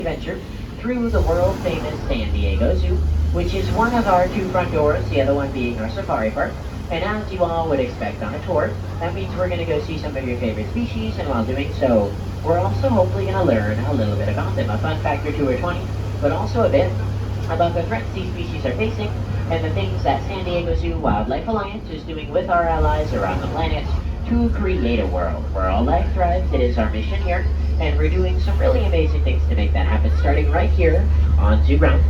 adventure through the world famous San Diego Zoo, which is one of our two front doors, the other one being our safari park. And as you all would expect on a tour, that means we're going to go see some of your favorite species, and while doing so, we're also hopefully going to learn a little bit about them, a fun fact or two or 20, but also a bit about the threats these species are facing and the things that San Diego Zoo Wildlife Alliance is doing with our allies around the planet to create a world where all life thrives. It is our mission here, and we're doing some really amazing things to make that happen, starting right here on Zoo Grounds.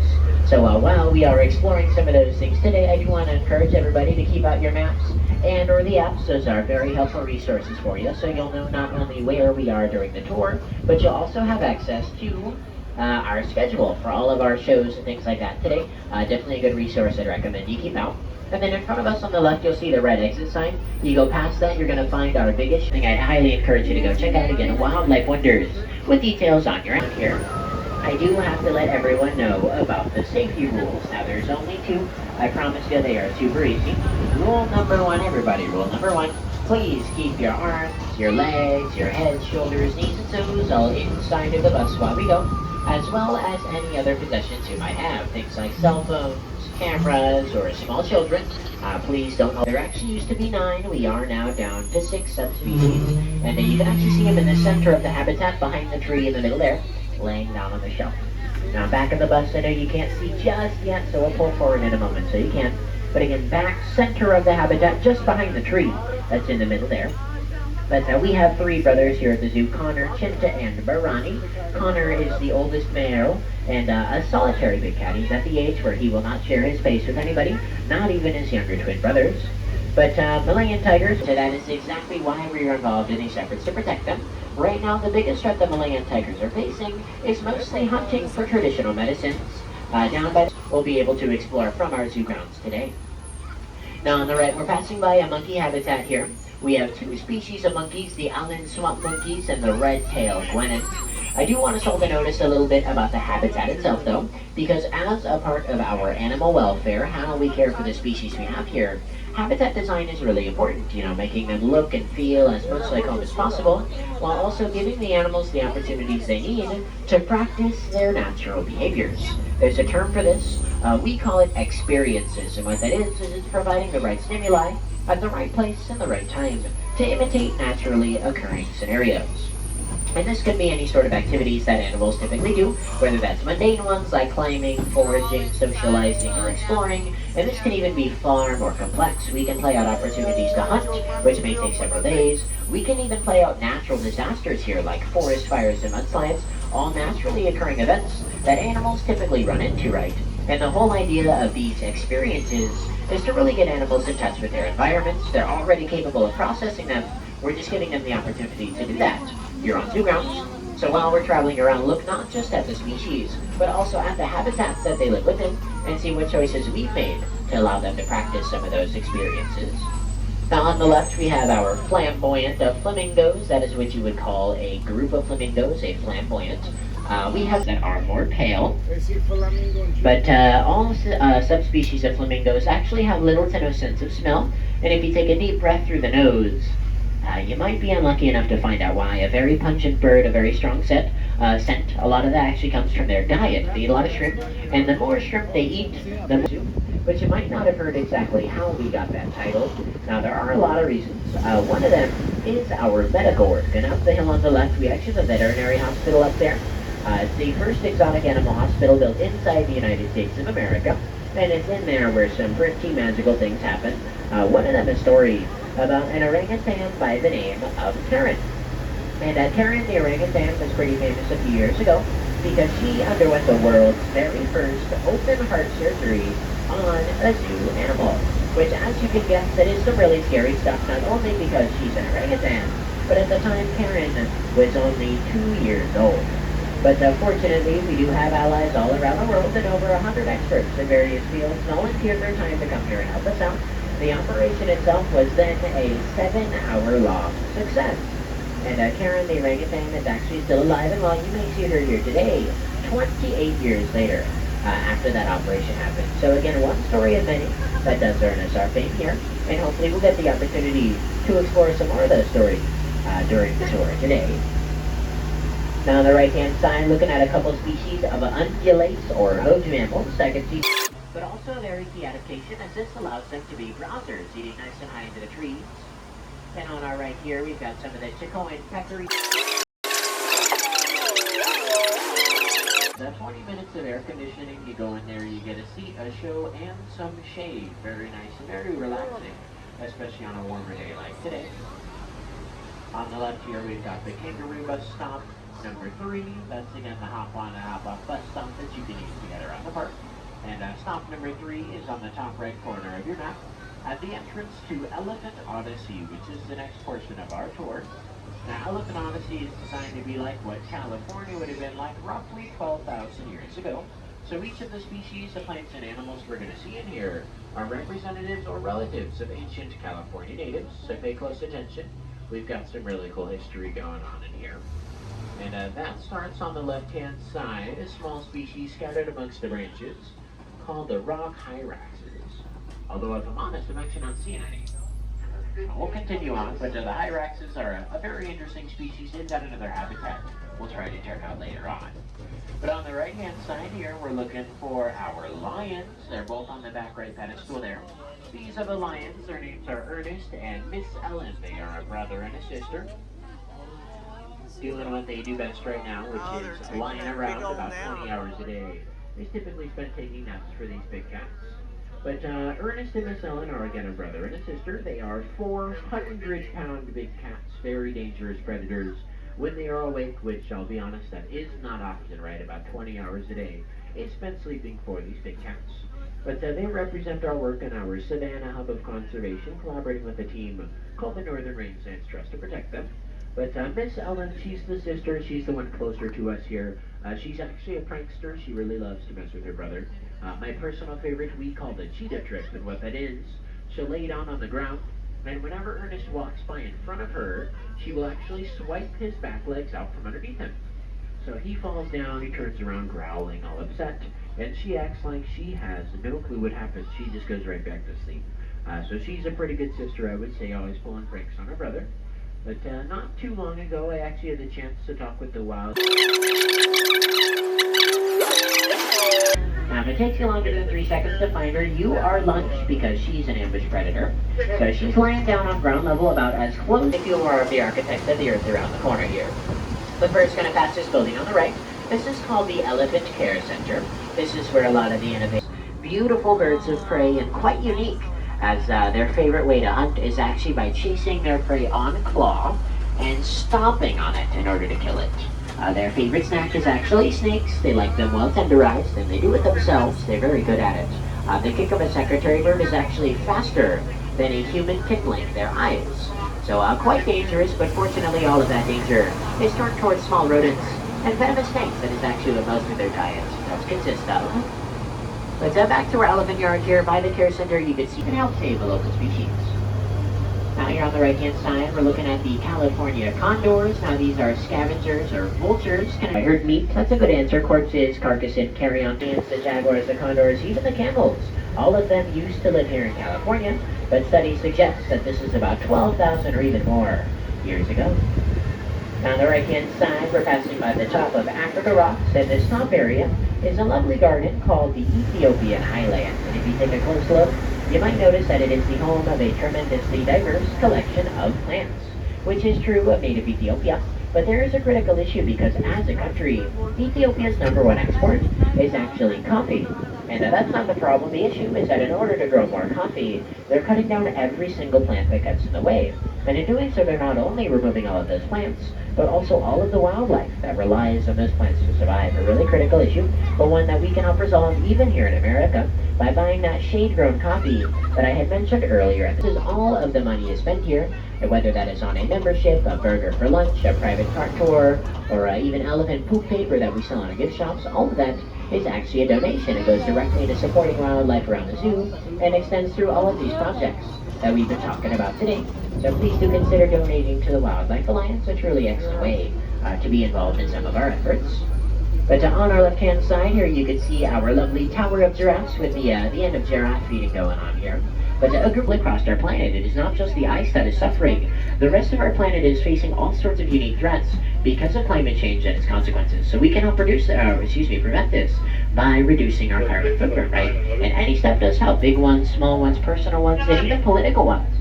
So while we are exploring some of those things today, I do want to encourage everybody to keep out your maps and or the apps. Those are very helpful resources for you, so you'll know not only where we are during the tour, but you'll also have access to our schedule for all of our shows and things like that today. Definitely a good resource I'd recommend you keep out. And then in front of us on the left, you'll see the red exit sign. You go past that, you're going to find our biggest thing. I highly encourage you to go check out again, Wildlife Wonders, with details on your end here. I do have to let everyone know about the safety rules. Now, there's only two. I promise you they are super easy. Rule number one, everybody, rule number one, please keep your arms, your legs, your head, shoulders, knees, and toes all inside of the bus while we go, as well as any other possessions you might have, things like cell phones, cameras, or small children. Please don't. There actually used to be 9. We are now down to 6 subspecies, and you can actually see them in the center of the habitat behind the tree in the middle there, laying down on the shelf. Now back of the bus, I know you can't see just yet, so we'll pull forward in a moment so you can. But again, back center of the habitat, just behind the tree that's in the middle there. But we have 3 brothers here at the zoo, Connor, Chinta, and Barani. Connor is the oldest male and a solitary big cat. He's at the age where he will not share his space with anybody, not even his younger twin brothers. But Malayan tigers, so that is exactly why we are involved in these efforts to protect them. Right now, the biggest threat the Malayan tigers are facing is mostly hunting for traditional medicines. Down by we'll be able to explore from our zoo grounds today. Now on the right, we're passing by a monkey habitat here. We have 2 species of monkeys, the Allen swamp monkeys and the red-tailed guenons. I do want us all to notice a little bit about the habitat itself, though, because as a part of our animal welfare, how we care for the species we have here, habitat design is really important, making them look and feel as much like home as possible, while also giving the animals the opportunities they need to practice their natural behaviors. There's a term for this. We call it experiences, and what that is it's providing the right stimuli at the right place and the right time to imitate naturally occurring scenarios. And this could be any sort of activities that animals typically do, whether that's mundane ones like climbing, foraging, socializing, or exploring. And this can even be far more complex. We can play out opportunities to hunt, which may take several days. We can even play out natural disasters here, like forest fires and mudslides, all naturally occurring events that animals typically run into, right? And the whole idea of these experiences is to really get animals in touch with their environments. They're already capable of processing them. We're just giving them the opportunity to do that. You're on Zoo Grounds. So while we're traveling around, look not just at the species, but also at the habitats that they live within, and see what choices we've made to allow them to practice some of those experiences. Now on the left, we have our flamboyant flamingos. That is what you would call a group of flamingos, a flamboyant. We have that are more pale, but all subspecies of flamingos actually have little to no sense of smell, and if you take a deep breath through the nose, you might be unlucky enough to find out why. A very pungent bird, a very strong scent. A lot of that actually comes from their diet. They eat a lot of shrimp, and the more shrimp they eat, the more. But you might not have heard exactly how we got that title. Now, there are a lot of reasons. One of them is our Medagorg. And up the hill on the left, we actually have a veterinary hospital up there. It's the first exotic animal hospital built inside the United States of America. And it's in there where some pretty magical things happen. One of them is a story about an orangutan by the name of Karen. And Karen the orangutan was pretty famous a few years ago because she underwent the world's very first open heart surgery on a zoo animal, which, as you can guess, that is some really scary stuff, not only because she's an orangutan, but at the time Karen was only 2 years old. But fortunately, we do have allies all around the world, and over 100 experts in various fields volunteered their time to come here and help us out. The operation itself was then a 7-hour-long success. And Karen the orangutan is actually still alive, and while you may see her here today, 28 years later, after that operation happened. So again, one story of many that does earn us our fame here, and hopefully we'll get the opportunity to explore some more of those stories during the tour today. Now on the right-hand side, looking at a couple species of ungulates or hoofed mammals. I can see, but also a very key adaptation as this allows them to be browsers, eating nice and high into the trees. And on our right here, we've got some of the Chicoan peccary. The 20 minutes of air conditioning, you go in there, you get a seat, a show, and some shade. Very nice and very relaxing, especially on a warmer day like today. On the left here, we've got the Kangaroo Bus Stop number 3. That's again the hop on and hop off bus stop that you can use to get around the park. And stop number 3 is on the top right corner of your map at the entrance to Elephant Odyssey, which is the next portion of our tour. Now, Elephant Odyssey is designed to be like what California would have been like roughly 12,000 years ago. So each of the species of plants and animals we're going to see in here are representatives or relatives of ancient California natives, so pay close attention. We've got some really cool history going on in here. And that starts on the left-hand side, a small species scattered amongst the branches called the rock hyraxes. Although if I'm honest, I'm actually not seeing any. We'll continue on, but the hyraxes are a very interesting species. They've got another habitat we'll try to check out later on. But on the right-hand side here, we're looking for our lions. They're both on the back right pedestal there. These are the lions. Their names are Ernest and Miss Ellen. They are a brother and a sister, doing what they do best right now, which is lying around about 20 hours a day. They typically spend taking naps for these big cats. But Ernest and Miss Ellen are again a brother and a sister. They are 400-pound big cats, very dangerous predators when they are awake, which I'll be honest, that is not often, right? About 20 hours a day is spent sleeping for these big cats. But they represent our work in our Savannah Hub of Conservation, collaborating with a team called the Northern Rangelands Trust to protect them. But Miss Ellen, she's the sister. She's the one closer to us here. She's actually a prankster. She really loves to mess with her brother. My personal favorite we call the cheetah trick, and what that is, she'll lay down on the ground, and whenever Ernest walks by in front of her, she will actually swipe his back legs out from underneath him. So he falls down, he turns around growling, all upset, and she acts like she has no clue what happens. She just goes right back to sleep. So she's a pretty good sister, I would say, always pulling pranks on her brother. But not too long ago, I actually had the chance to talk with the wild. Now, if it takes you longer than 3 seconds to find her, you are lunch because she's an ambush predator. So she's lying down on ground level about as close if you are of the architects of the earth around the corner here. But first, going to pass this building on the right. This is called the Elephant Care Center. This is where a lot of the innovative, beautiful birds of prey, and quite unique, as their favorite way to hunt is actually by chasing their prey on claw and stomping on it in order to kill it. Their favorite snack is actually snakes. They like them well tenderized, and they do it themselves. They're very good at it. The kick of a secretary bird is actually faster than a human tickling their eyes. So quite dangerous, but fortunately all of that danger is turned towards small rodents and venomous snakes. That is actually what most of their diet does consist of. But back to our elephant yard here by the care center, you can see and help save the local species. Now here on the right-hand side, we're looking at the California condors. Now these are scavengers or vultures. I heard meat. That's a good answer. Corpses, carcasses, carrion, the jaguars, the condors, even the camels. All of them used to live here in California, but studies suggest that this is about 12,000 or even more years ago. Now on the right-hand side, we're passing by the top of Africa Rocks, and this top area is a lovely garden called the Ethiopian Highlands. And if you take a close look, you might notice that it is the home of a tremendously diverse collection of plants, which is true of native Ethiopia. But there is a critical issue because as a country, Ethiopia's #1 export is actually coffee. And that's not the problem. The issue is that in order to grow more coffee, they're cutting down every single plant that gets in the way. And in doing so, they're not only removing all of those plants, but also all of the wildlife that relies on those plants to survive. A really critical issue, but one that we can help resolve even here in America by buying that shade-grown coffee that I had mentioned earlier. And this is all of the money is spent here, whether that is on a membership, a burger for lunch, a private car tour, or even elephant poop paper that we sell in our gift shops. All of that is actually a donation. It goes directly to supporting wildlife around the zoo and extends through all of these projects that we've been talking about today. So please do consider donating to the Wildlife Alliance. It's really an excellent way to be involved in some of our efforts. But on our left-hand side here, you can see our lovely Tower of Giraffes with the end of giraffe feeding going on here. But across our planet, it is not just the ice that is suffering. The rest of our planet is facing all sorts of unique threats because of climate change and its consequences. So we cannot prevent this by reducing our carbon footprint, right? And any step does help, big ones, small ones, personal ones, and even political ones.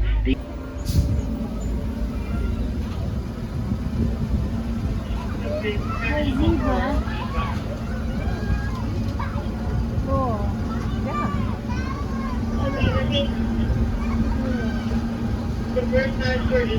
The first time for you.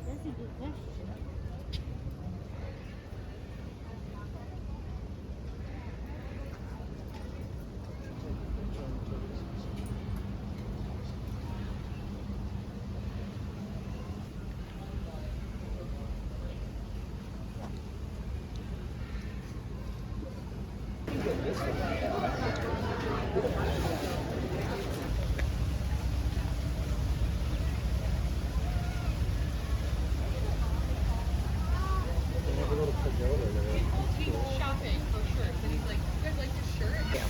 That's a good question. Shopping for sure. And he's like, you guys like this shirt? Yeah.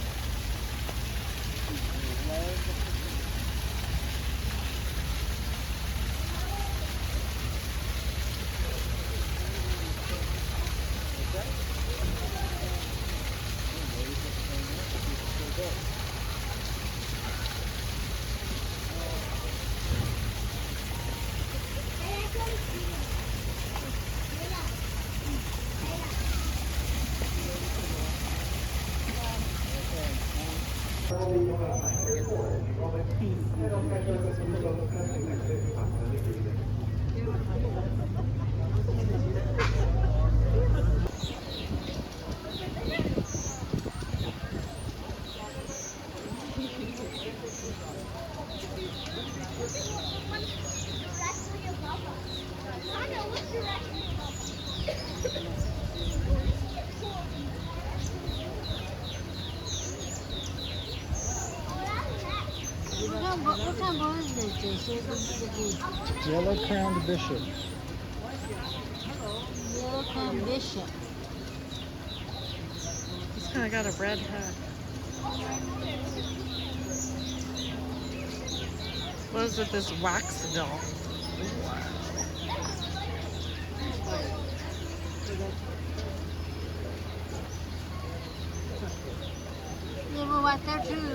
What kind of bird is this? Yellow-crowned bishop. Yellow-crowned bishop. He's kind of got a red head. What is it, this wax doll? There were what there too?